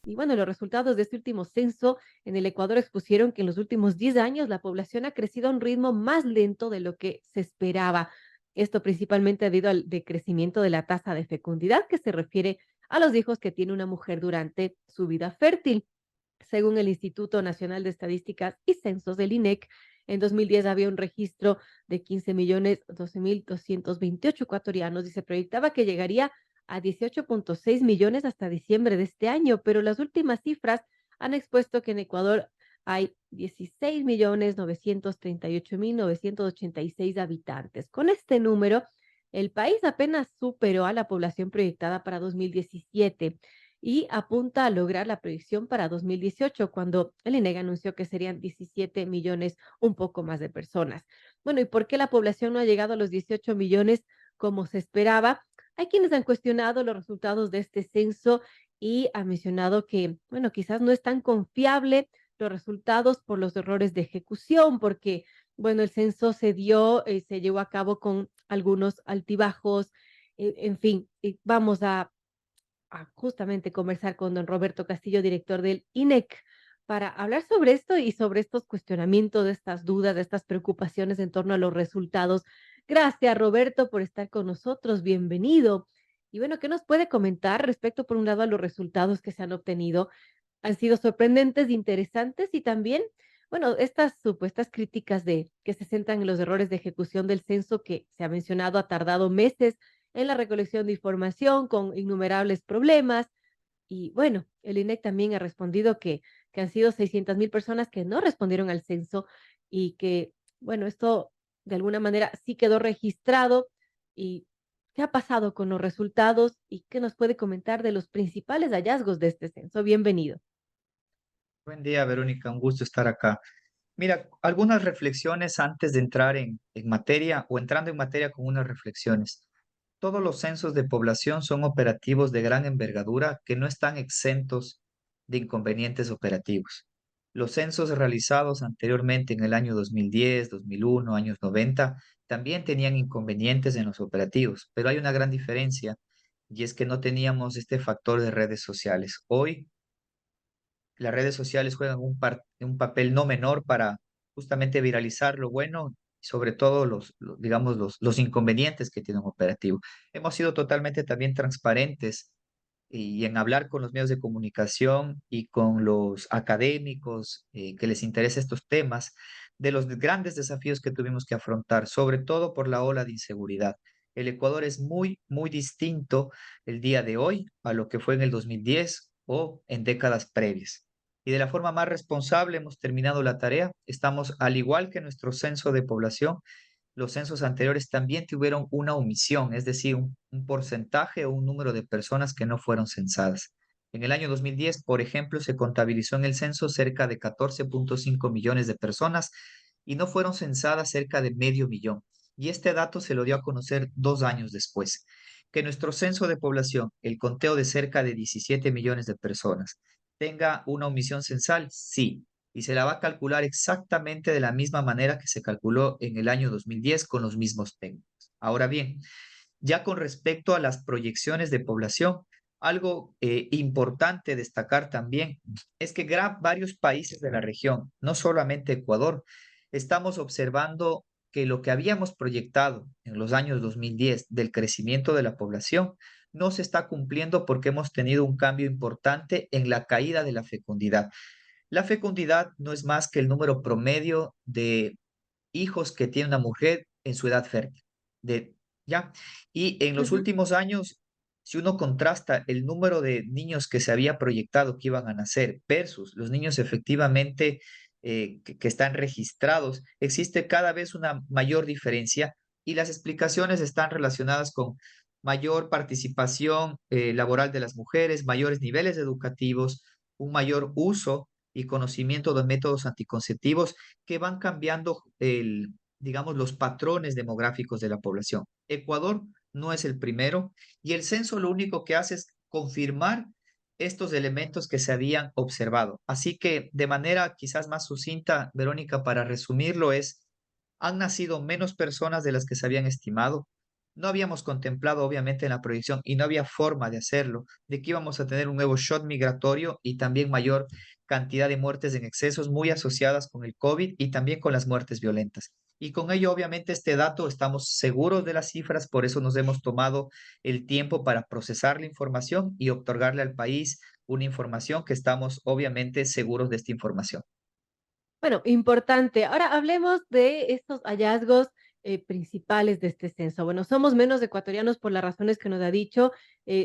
Y bueno, los resultados de este último censo en el Ecuador expusieron que en los últimos 10 años la población ha crecido a un ritmo más lento de lo que se esperaba. Esto principalmente debido al decrecimiento de la tasa de fecundidad, que se refiere a los hijos que tiene una mujer durante su vida fértil. Según el Instituto Nacional de Estadísticas y Censos del INEC, en 2010 había un registro de 15.012.228 ecuatorianos y se proyectaba que llegaría a 18.6 millones hasta diciembre de este año, pero las últimas cifras han expuesto que en Ecuador hay 16.938.986 habitantes. Con este número, el país apenas superó a la población proyectada para 2017 y apunta a lograr la proyección para 2018, cuando el INEG anunció que serían 17 millones, un poco más de personas. Bueno, ¿y por qué la población no ha llegado a los 18 millones como se esperaba? Hay quienes han cuestionado los resultados de este censo y han mencionado que, bueno, quizás no es tan confiable los resultados por los errores de ejecución, porque, bueno, el censo se llevó a cabo con algunos altibajos, en fin, vamos a justamente conversar con don Roberto Castillo, director del INEC, para hablar sobre esto y sobre estos cuestionamientos, de estas dudas, de estas preocupaciones en torno a los resultados. Gracias, Roberto, por estar con nosotros. Bienvenido. Y bueno, ¿qué nos puede comentar respecto, por un lado, a los resultados que se han obtenido? Han sido sorprendentes, interesantes y también, bueno, estas supuestas críticas de que se centran en los errores de ejecución del censo que se ha mencionado ha tardado meses en la recolección de información con innumerables problemas. Y bueno, el INEC también ha respondido que han sido 600.000 personas que no respondieron al censo y que, bueno, esto de alguna manera sí quedó registrado. ¿Y qué ha pasado con los resultados y qué nos puede comentar de los principales hallazgos de este censo? Bienvenido. Buen día, Verónica, un gusto estar acá. Mira, algunas reflexiones antes de entrar en materia o entrando en materia con unas reflexiones. Todos los censos de población son operativos de gran envergadura que no están exentos de inconvenientes operativos. Los censos realizados anteriormente en el año 2010, 2001, años 90, también tenían inconvenientes en los operativos, pero hay una gran diferencia y es que no teníamos este factor de redes sociales. Hoy las redes sociales juegan un papel no menor para justamente viralizar lo bueno, y sobre todo digamos, los inconvenientes que tiene un operativo. Hemos sido totalmente también transparentes y en hablar con los medios de comunicación y con los académicos que les interesa estos temas, de los grandes desafíos que tuvimos que afrontar, sobre todo por la ola de inseguridad. El Ecuador es muy, muy distinto el día de hoy a lo que fue en el 2010 o en décadas previas. Y de la forma más responsable hemos terminado la tarea. Estamos, al igual que nuestro censo de población, los censos anteriores también tuvieron una omisión, es decir, un porcentaje o un número de personas que no fueron censadas. En el año 2010, por ejemplo, se contabilizó en el censo cerca de 14.5 millones de personas y no fueron censadas cerca de medio millón. Y este dato se lo dio a conocer 2 años después. Que nuestro censo de población, el conteo de cerca de 17 millones de personas, tenga una omisión censal, sí, y se la va a calcular exactamente de la misma manera que se calculó en el año 2010 con los mismos técnicos. Ahora bien, ya con respecto a las proyecciones de población, algo importante destacar también es que varios países de la región, no solamente Ecuador, estamos observando que lo que habíamos proyectado en los años 2010 del crecimiento de la población no se está cumpliendo porque hemos tenido un cambio importante en la caída de la fecundidad. La fecundidad no es más que el número promedio de hijos que tiene una mujer en su edad fértil. De, ¿Ya? Y en los Ujú. últimos años, si uno contrasta el número de niños que se había proyectado que iban a nacer versus los niños efectivamente que están registrados, existe cada vez una mayor diferencia y las explicaciones están relacionadas con mayor participación laboral de las mujeres, mayores niveles educativos, un mayor uso y conocimiento de métodos anticonceptivos que van cambiando digamos, los patrones demográficos de la población. Ecuador no es el primero y el censo lo único que hace es confirmar estos elementos que se habían observado. Así que de manera quizás más sucinta, Verónica, para resumirlo, han nacido menos personas de las que se habían estimado, No habíamos contemplado, obviamente, en la proyección y no había forma de hacerlo, de que íbamos a tener un nuevo shock migratorio y también mayor cantidad de muertes en excesos muy asociadas con el COVID y también con las muertes violentas. Y con ello, obviamente, este dato estamos seguros de las cifras, por eso nos hemos tomado el tiempo para procesar la información y otorgarle al país una información que estamos, obviamente, seguros de esta información. Bueno, importante. Ahora hablemos de estos hallazgos principales de este censo. Bueno, somos menos ecuatorianos por las razones que nos ha dicho.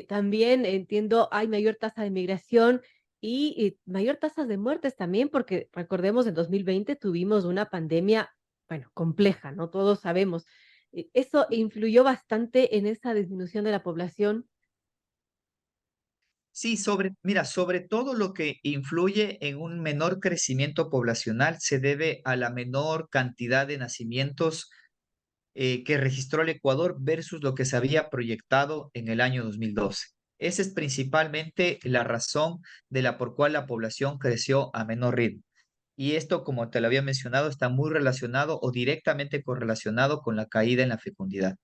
También entiendo, hay mayor tasa de migración y mayor tasa de muertes también, porque recordemos, en 2020 tuvimos una pandemia, bueno, compleja, ¿no? Todos sabemos. ¿Eso influyó bastante en esa disminución de la población? Sí, mira, sobre todo lo que influye en un menor crecimiento poblacional se debe a la menor cantidad de nacimientos que registró el Ecuador versus lo que se había proyectado en el año 2012. Esa es principalmente la razón de la por cual la población creció a menor ritmo. Y esto, como te lo había mencionado, está muy relacionado o directamente correlacionado con la caída en la fecundidad.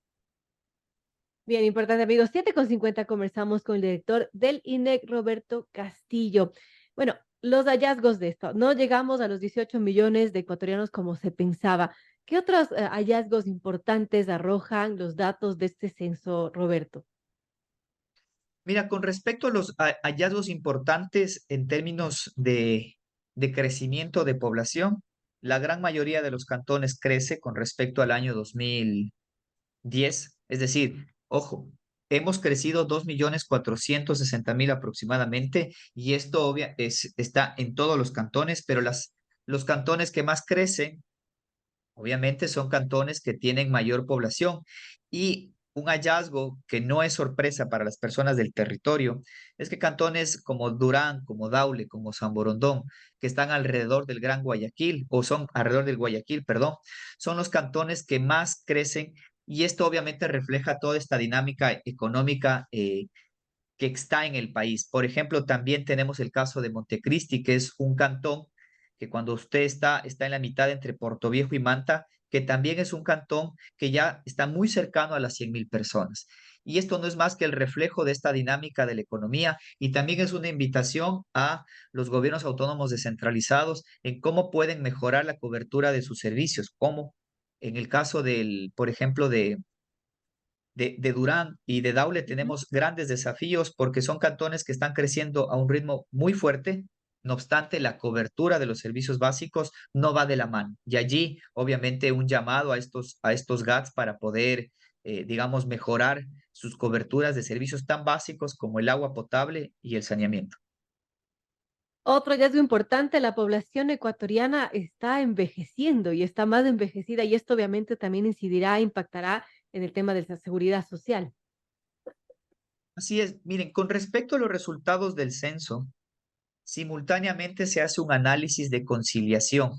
Bien, importante, amigos. 7:50 conversamos con el director del INEC, Roberto Castillo. Bueno, los hallazgos de esto. No llegamos a los 18 millones de ecuatorianos como se pensaba. ¿Qué otros hallazgos importantes arrojan los datos de este censo, Roberto? Mira, con respecto a los hallazgos importantes en términos de crecimiento de población, la gran mayoría de los cantones crece con respecto al año 2010. Es decir, ojo, hemos crecido 2.460.000 aproximadamente y esto está en todos los cantones, pero los cantones que más crecen obviamente son cantones que tienen mayor población y un hallazgo que no es sorpresa para las personas del territorio es que cantones como Durán, como Daule, como San Borondón, que están alrededor del Gran Guayaquil o son alrededor del Guayaquil, perdón, son los cantones que más crecen y esto obviamente refleja toda esta dinámica económica que está en el país. Por ejemplo, también tenemos el caso de Montecristi, que es un cantón que cuando usted está en la mitad entre Portoviejo y Manta, que también es un cantón que ya está muy cercano a las 100.000 personas. Y esto no es más que el reflejo de esta dinámica de la economía y también es una invitación a los gobiernos autónomos descentralizados en cómo pueden mejorar la cobertura de sus servicios, como en el caso del, por ejemplo, de Durán y de Daule tenemos grandes desafíos porque son cantones que están creciendo a un ritmo muy fuerte. No obstante, la cobertura de los servicios básicos no va de la mano. Y allí, obviamente, un llamado a estos GATS para poder, digamos, mejorar sus coberturas de servicios tan básicos como el agua potable y el saneamiento. Otro hallazgo importante, la población ecuatoriana está envejeciendo y está más envejecida y esto obviamente también incidirá, impactará en el tema de la seguridad social. Así es, miren, con respecto a los resultados del censo, simultáneamente se hace un análisis de conciliación,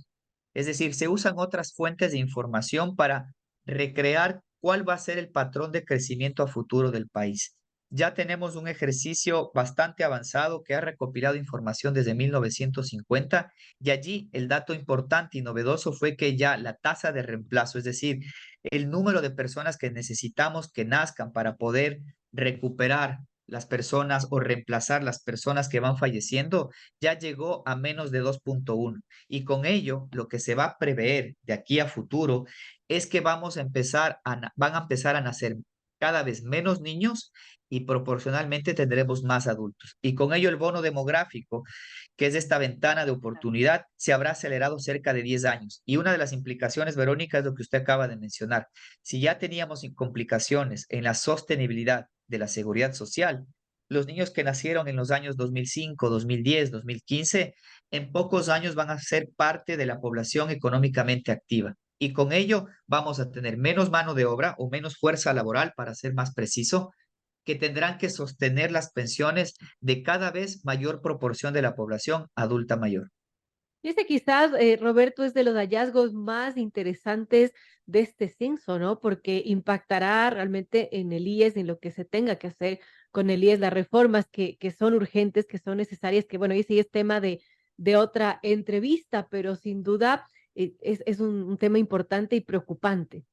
es decir, se usan otras fuentes de información para recrear cuál va a ser el patrón de crecimiento a futuro del país. Ya tenemos un ejercicio bastante avanzado que ha recopilado información desde 1950 y allí el dato importante y novedoso fue que ya la tasa de reemplazo, es decir, el número de personas que necesitamos que nazcan para poder recuperar las personas o reemplazar las personas que van falleciendo, ya llegó a menos de 2.1. Y con ello, lo que se va a prever de aquí a futuro es que van a empezar a nacer cada vez menos niños y proporcionalmente tendremos más adultos. Y con ello el bono demográfico, que es esta ventana de oportunidad, se habrá acelerado cerca de 10 años. Y una de las implicaciones, Verónica, es lo que usted acaba de mencionar. Si ya teníamos complicaciones en la sostenibilidad de la seguridad social, los niños que nacieron en los años 2005, 2010, 2015, en pocos años van a ser parte de la población económicamente activa. Y con ello vamos a tener menos mano de obra o menos fuerza laboral, para ser más preciso, que tendrán que sostener las pensiones de cada vez mayor proporción de la población adulta mayor. Y este quizás, Roberto, es de los hallazgos más interesantes de este censo, ¿no? Porque impactará realmente en el IES, en lo que se tenga que hacer con el IES, las reformas que son urgentes, que son necesarias, que bueno, ese sí es tema de otra entrevista, pero sin duda es un tema importante y preocupante.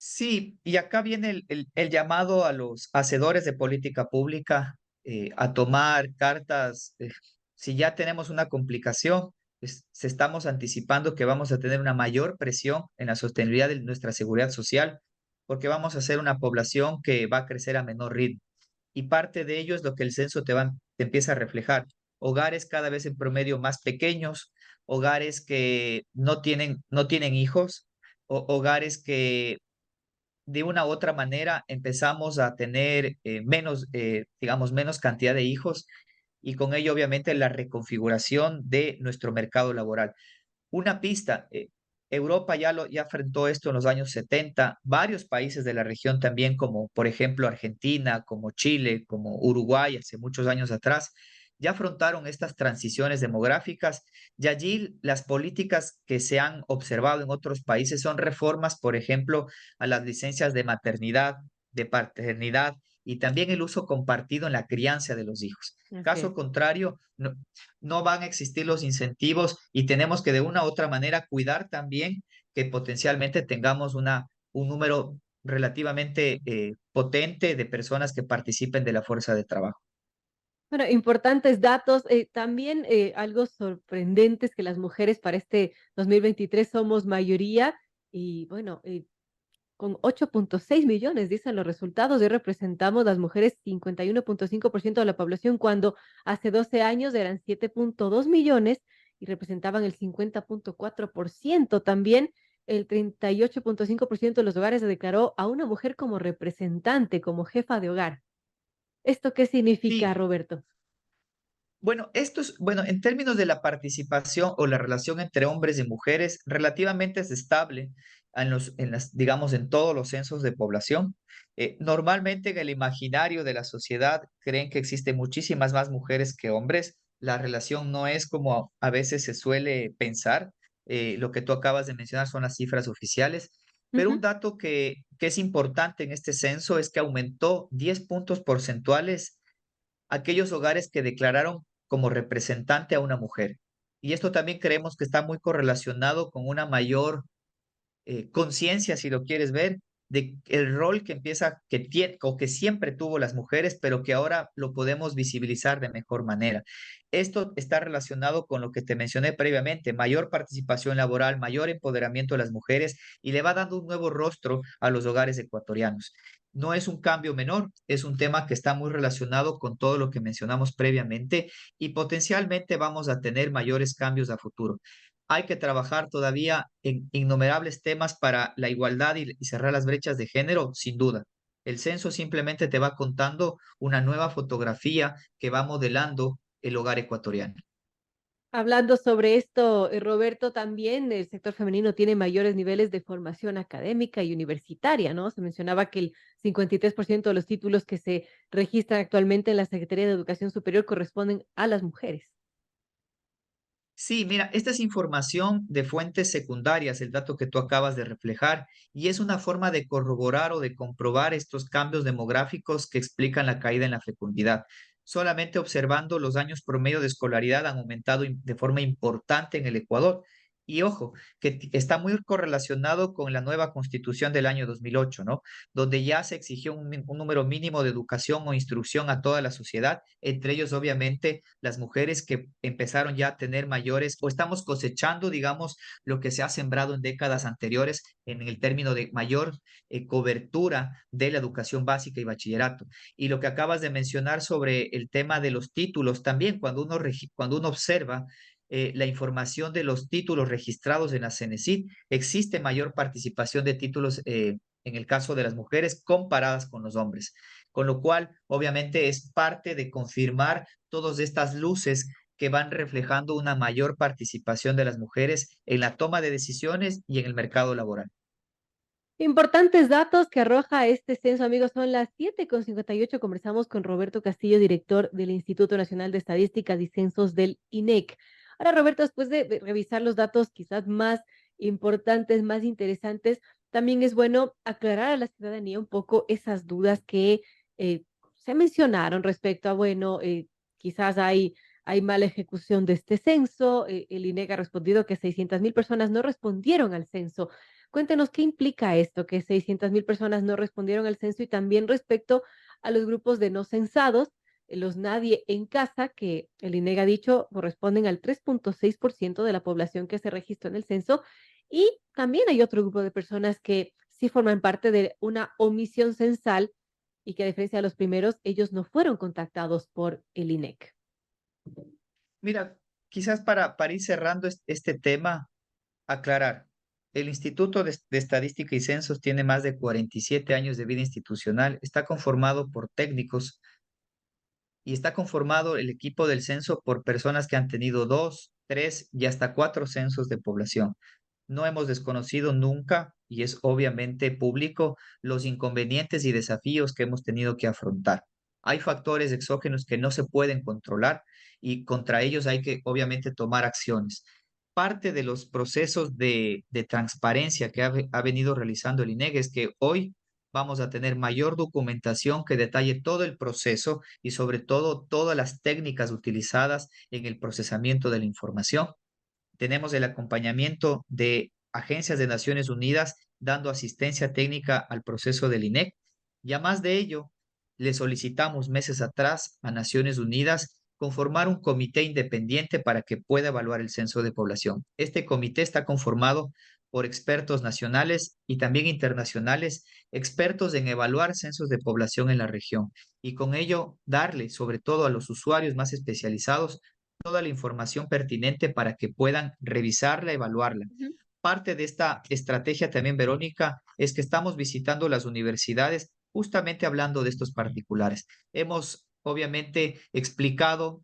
Sí, y acá viene el llamado a los hacedores de política pública a tomar cartas. Si ya tenemos una complicación, se estamos anticipando que vamos a tener una mayor presión en la sostenibilidad de nuestra seguridad social, porque vamos a ser una población que va a crecer a menor ritmo. Y parte de ello es lo que el censo te empieza a reflejar. Hogares cada vez en promedio más pequeños, hogares que no tienen hijos, hogares que de una u otra manera empezamos a tener digamos, menos cantidad de hijos y con ello obviamente la reconfiguración de nuestro mercado laboral. Una pista, Europa ya afrontó esto en los años 70, varios países de la región también, como por ejemplo Argentina, como Chile, como Uruguay, hace muchos años atrás, ya afrontaron estas transiciones demográficas y allí las políticas que se han observado en otros países son reformas, por ejemplo, a las licencias de maternidad, de paternidad y también el uso compartido en la crianza de los hijos. Así Caso es. contrario, no van a existir los incentivos y tenemos que de una u otra manera cuidar también que potencialmente tengamos un número relativamente potente de personas que participen de la fuerza de trabajo. Bueno, importantes datos. También algo sorprendente es que las mujeres para este 2023 somos mayoría y bueno, con 8,6 millones, dicen los resultados, y representamos las mujeres 51,5% de la población, cuando hace 12 años eran 7,2 millones y representaban el 50,4%. También el 38,5% de los hogares se declaró a una mujer como representante, como jefa de hogar. ¿Esto qué significa, Sí, Roberto? bueno, bueno, en términos de la participación o la relación entre hombres y mujeres, relativamente es estable digamos, en todos los censos de población. Normalmente en el imaginario de la sociedad creen que existen muchísimas más mujeres que hombres. La relación no es como a veces se suele pensar. Lo que tú acabas de mencionar son las cifras oficiales. Pero un Ujú. dato que es importante en este censo es que aumentó 10 puntos porcentuales aquellos hogares que declararon como representante a una mujer. Y esto también creemos que está muy correlacionado con una mayor conciencia, si lo quieres ver, de el rol que empieza, que tiene o que siempre tuvo las mujeres, pero que ahora lo podemos visibilizar de mejor manera. Esto está relacionado con lo que te mencioné previamente, mayor participación laboral, mayor empoderamiento de las mujeres y le va dando un nuevo rostro a los hogares ecuatorianos. No es un cambio menor, es un tema que está muy relacionado con todo lo que mencionamos previamente y potencialmente vamos a tener mayores cambios a futuro. Hay que trabajar todavía en innumerables temas para la igualdad y cerrar las brechas de género, sin duda. El censo simplemente te va contando una nueva fotografía que va modelando el hogar ecuatoriano. Hablando sobre esto, Roberto, también el sector femenino tiene mayores niveles de formación académica y universitaria, ¿no? Se mencionaba que el 53% de los títulos que se registran actualmente en la Secretaría de Educación Superior corresponden a las mujeres. Sí, mira, esta es información de fuentes secundarias, el dato que tú acabas de reflejar, y es una forma de corroborar o de comprobar estos cambios demográficos que explican la caída en la fecundidad. Solamente observando los años promedio de escolaridad han aumentado de forma importante en el Ecuador. Y ojo, que está muy correlacionado con la nueva constitución del año 2008, ¿no? Donde ya se exigió un número mínimo de educación o instrucción a toda la sociedad, entre ellos obviamente las mujeres que empezaron ya a tener mayores o estamos cosechando, digamos, lo que se ha sembrado en décadas anteriores en el término de mayor cobertura de la educación básica y bachillerato. Y lo que acabas de mencionar sobre el tema de los títulos, también cuando uno observa la información de los títulos registrados en la CENESID, existe mayor participación de títulos en el caso de las mujeres comparadas con los hombres, con lo cual obviamente es parte de confirmar todas estas luces que van reflejando una mayor participación de las mujeres en la toma de decisiones y en el mercado laboral. Importantes datos que arroja este censo, amigos, son las 7,58. Conversamos con Roberto Castillo, director del Instituto Nacional de Estadísticas y Censos del INEC. Ahora, Roberto, después de revisar los datos quizás más importantes, más interesantes, también es bueno aclarar a la ciudadanía un poco esas dudas que eh, se mencionaron respecto a, bueno, quizás hay mala ejecución de este censo. El INEC ha respondido que 600.000 personas no respondieron al censo. Cuéntenos qué implica esto, que 600.000 personas no respondieron al censo y también respecto a los grupos de no censados, los nadie en casa, que el INEG ha dicho corresponden al 3,6% de la población que se registró en el censo. Y también hay otro grupo de personas que sí forman parte de una omisión censal y que a diferencia de los primeros, ellos no fueron contactados por el INEC. Mira, quizás para ir cerrando este tema, aclarar. El Instituto de Estadística y Censos tiene más de 47 años de vida institucional. Está conformado por técnicos y está conformado el equipo del censo por personas que han tenido dos, tres y hasta cuatro censos de población. No hemos desconocido nunca, y es obviamente público, los inconvenientes y desafíos que hemos tenido que afrontar. Hay factores exógenos que no se pueden controlar y contra ellos hay que obviamente tomar acciones. Parte de los procesos de transparencia que ha venido realizando el INEG es que hoy vamos a tener mayor documentación que detalle todo el proceso y sobre todo todas las técnicas utilizadas en el procesamiento de la información. Tenemos el acompañamiento de agencias de Naciones Unidas dando asistencia técnica al proceso del INEC. Y a más de ello, le solicitamos meses atrás a Naciones Unidas conformar un comité independiente para que pueda evaluar el censo de población. Este comité está conformado por expertos nacionales y también internacionales, expertos en evaluar censos de población en la región y con ello darle, sobre todo a los usuarios más especializados, toda la información pertinente para que puedan revisarla, evaluarla. Ujú. Parte de esta estrategia también, Verónica, es que estamos visitando las universidades justamente hablando de estos particulares. Hemos obviamente explicado,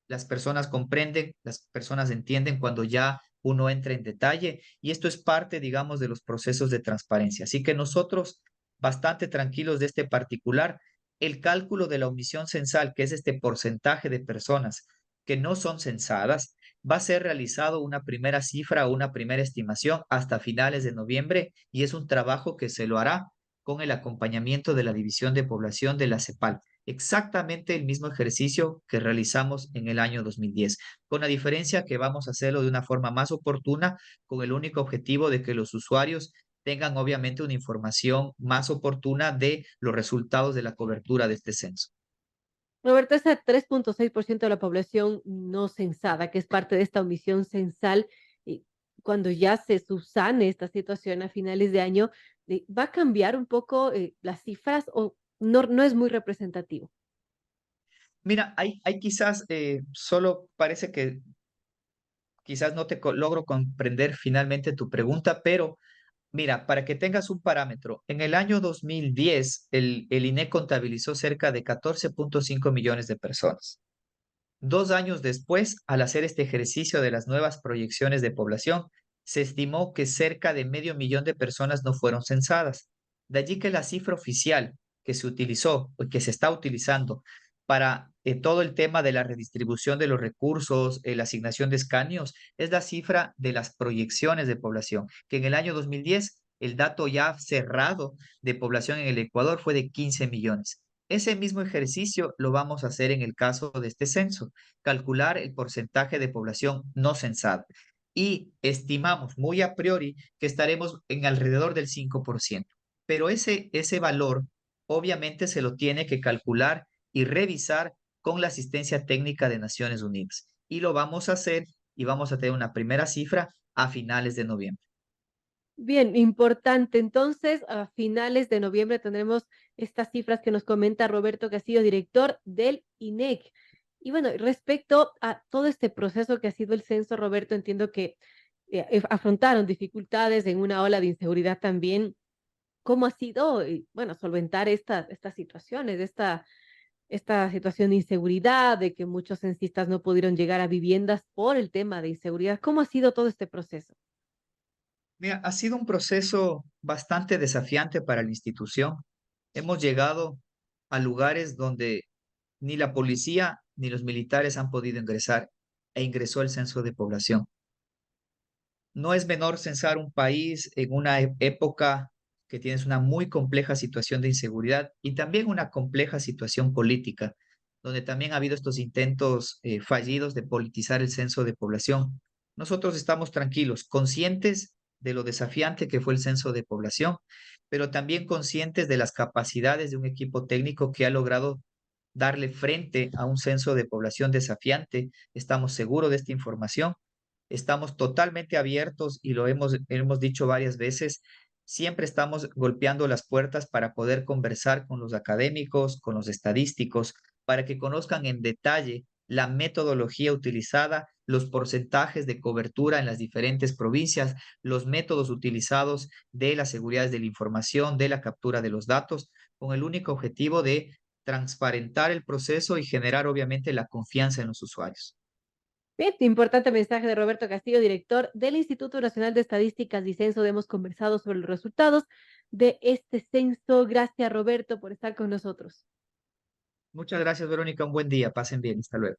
las personas comprenden, las personas entienden cuando ya uno entra en detalle y esto es parte, digamos, de los procesos de transparencia. Así que nosotros, bastante tranquilos de este particular, el cálculo de la omisión censal, que es este porcentaje de personas que no son censadas, va a ser realizado una primera cifra o una primera estimación hasta finales de noviembre y es un trabajo que se lo hará con el acompañamiento de la División de Población de la CEPAL. Exactamente el mismo ejercicio que realizamos en el año 2010, con la diferencia que vamos a hacerlo de una forma más oportuna, con el único objetivo de que los usuarios tengan obviamente una información más oportuna de los resultados de la cobertura de este censo. Roberto, ese 3,6% de la población no censada, que es parte de esta omisión censal, y cuando ya se subsane esta situación a finales de año, ¿va a cambiar un poco las cifras o no es muy representativo? Mira, hay quizás, solo parece que quizás no logro comprender finalmente tu pregunta, pero mira, para que tengas un parámetro, en el año 2010 el INE contabilizó cerca de 14,5 millones de personas. 2 años después, al hacer este ejercicio de las nuevas proyecciones de población, se estimó que cerca de medio millón de personas no fueron censadas. De allí que la cifra oficial que se utilizó o que se está utilizando para todo el tema de la redistribución de los recursos, la asignación de escaños, es la cifra de las proyecciones de población, que en el año 2010 el dato ya cerrado de población en el Ecuador fue de 15 millones. Ese mismo ejercicio lo vamos a hacer en el caso de este censo, calcular el porcentaje de población no censada. Y estimamos muy a priori que estaremos en alrededor del 5%. Pero ese valor obviamente se lo tiene que calcular y revisar con la asistencia técnica de Naciones Unidas. Y lo vamos a hacer y vamos a tener una primera cifra a finales de noviembre. Bien, importante. Entonces, a finales de noviembre tendremos estas cifras que nos comenta Roberto Castillo, director del INEC. Y bueno, respecto a todo este proceso que ha sido el censo, Roberto, entiendo que afrontaron dificultades en una ola de inseguridad también. ¿Cómo ha sido, bueno, solventar estas situaciones, esta situación de inseguridad, de que muchos censistas no pudieron llegar a viviendas por el tema de inseguridad? ¿Cómo ha sido todo este proceso? Mira, ha sido un proceso bastante desafiante para la institución. Hemos llegado a lugares donde ni la policía ni los militares han podido ingresar e ingresó el censo de población. No es menor censar un país en una época que tienes una muy compleja situación de inseguridad y también una compleja situación política, donde también ha habido estos intentos fallidos de politizar el censo de población. Nosotros estamos tranquilos, conscientes de lo desafiante que fue el censo de población, pero también conscientes de las capacidades de un equipo técnico que ha logrado darle frente a un censo de población desafiante. Estamos seguros de esta información. Estamos totalmente abiertos y lo hemos dicho varias veces. Siempre estamos golpeando las puertas para poder conversar con los académicos, con los estadísticos, para que conozcan en detalle la metodología utilizada, los porcentajes de cobertura en las diferentes provincias, los métodos utilizados de las seguridades de la información, de la captura de los datos, con el único objetivo de transparentar el proceso y generar obviamente la confianza en los usuarios. Bien, importante mensaje de Roberto Castillo, director del Instituto Nacional de Estadísticas y Censo. Hemos conversado sobre los resultados de este censo. Gracias, Roberto, por estar con nosotros. Muchas gracias, Verónica. Un buen día. Pasen bien. Hasta luego.